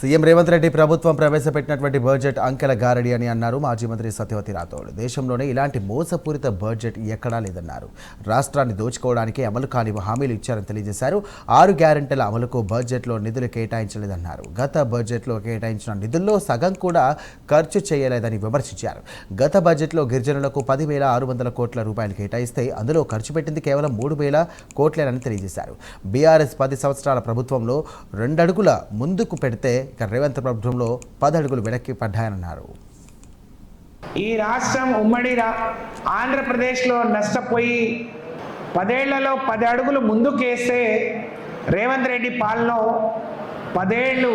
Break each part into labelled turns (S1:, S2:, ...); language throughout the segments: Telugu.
S1: సీఎం రేవంత్ రెడ్డి ప్రభుత్వం ప్రవేశపెట్టినటువంటి బడ్జెట్ అంకెల గారడి అని అన్నారు మాజీ మంత్రి సత్యవతి రాథోడ్. దేశంలోనే ఇలాంటి మోసపూరిత బడ్జెట్ ఎక్కడా లేదన్నారు. రాష్ట్రాన్ని దోచుకోవడానికి అమలు కాని హామీలు ఇచ్చారని తెలియజేశారు. 6 గ్యారెంటీల అమలుకు బడ్జెట్లో నిధులు కేటాయించలేదన్నారు. గత బడ్జెట్లో కేటాయించిన నిధుల్లో సగం కూడా ఖర్చు చేయలేదని విమర్శించారు. గత బడ్జెట్లో గిరిజనులకు 10,600 కోట్ల రూపాయలు కేటాయిస్తే అందులో ఖర్చు పెట్టింది కేవలం 3,000 కోట్లేనని తెలియజేశారు. బీఆర్ఎస్ 10 సంవత్సరాల ప్రభుత్వంలో 2 అడుగుల ముందుకు పెడితే రేవంత్ ప్రభుత్వంలో 10 అడుగులు వెనక్కి పడ్డాయన్నారు.
S2: ఈ రాష్ట్రం ఉమ్మడి ఆంధ్రప్రదేశ్లో నష్టపోయి 10 ఏళ్లలో 10 అడుగులు ముందుకేస్తే రేవంత్ రెడ్డి పాలన 10 ఏళ్ళు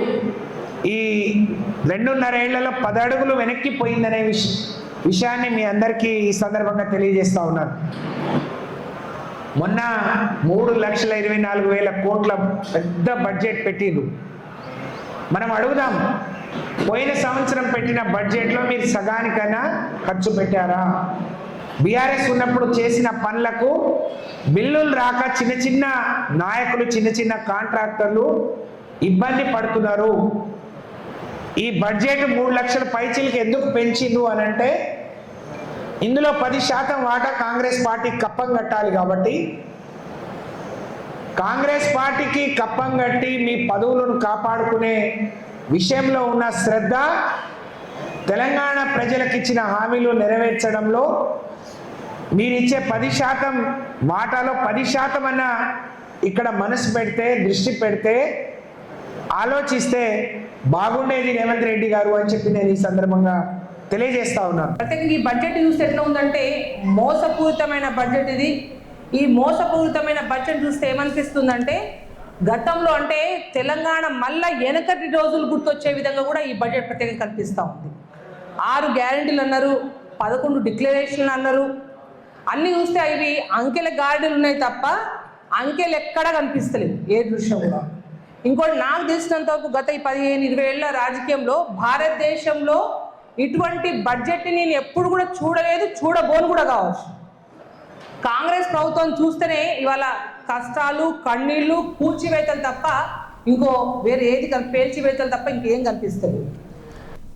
S2: ఈ 2.5 ఏళ్లలో 10 అడుగులు వెనక్కి పోయిందనే విషయాన్ని మీ అందరికీ ఈ సందర్భంగా తెలియజేస్తా ఉన్నాను. మొన్న 3,24,000 కోట్ల పెద్ద బడ్జెట్ పెట్టిండ్రు. మనం అడుగుదాం, పోయిన సంవత్సరం పెట్టిన బడ్జెట్లో మీరు సగానికైనా ఖర్చు పెట్టారా? బీఆర్ఎస్ ఉన్నప్పుడు చేసిన పనులకు బిల్లులు రాక చిన్న చిన్న నాయకులు, చిన్న చిన్న కాంట్రాక్టర్లు ఇబ్బంది పడుతున్నారు. ఈ బడ్జెట్ 3 లక్షల పైచీలకి ఎందుకు పెంచిండు అని అంటే, ఇందులో 10% వాటా కాంగ్రెస్ పార్టీ కప్పం కట్టాలి. కాబట్టి కాంగ్రెస్ పార్టీకి కప్పం కట్టి మీ పదవులను కాపాడుకునే విషయంలో ఉన్న శ్రద్ధ, తెలంగాణ ప్రజలకు ఇచ్చిన హామీలు నెరవేర్చడంలో మీరిచ్చే 10% వాటాలో 10% అన్న ఇక్కడ మనసు పెడితే, దృష్టి పెడితే, ఆలోచిస్తే బాగుండేది రేవంత్ రెడ్డి గారు అని చెప్పి నేను ఈ సందర్భంగా తెలియజేస్తా ఉన్నాను.
S3: ప్రత్యేకంగా ఈ బడ్జెట్ చూస్తే ఎట్లా ఉందంటే మోసపూరితమైన బడ్జెట్ ఇది. ఈ మోసపూరితమైన బడ్జెట్ చూస్తే ఏమనిపిస్తుందంటే, గతంలో అంటే తెలంగాణ మళ్ళా వెనకటి రోజులు గుర్తొచ్చే విధంగా కూడా ఈ బడ్జెట్ ప్రత్యేకంగా కనిపిస్తూ ఉంది. 6 గ్యారెంటీలు అన్నారు, 11 డిక్లరేషన్లు అన్నారు. అన్నీ చూస్తే అవి అంకెల గాడిలు ఉన్నాయి తప్ప అంకెలు ఎక్కడా కనిపిస్తలేదు ఏ దృశ్యం కూడా. ఇంకోటి నాకు తెలిసినంత వరకు గత 15-20 ఏళ్ల రాజకీయంలో భారతదేశంలో ఇటువంటి బడ్జెట్ని నేను ఎప్పుడు కూడా చూడలేదు, చూడబోను కూడా కావచ్చు. కాంగ్రెస్ ప్రభుత్వం చూస్తేనే ఇవాళ కష్టాలు, కన్నీళ్లు, కూల్చివేతలు తప్ప ఇంకో వేరే ఏది పేల్చివేతలు తప్ప ఇంకేం కనిపిస్తుంది.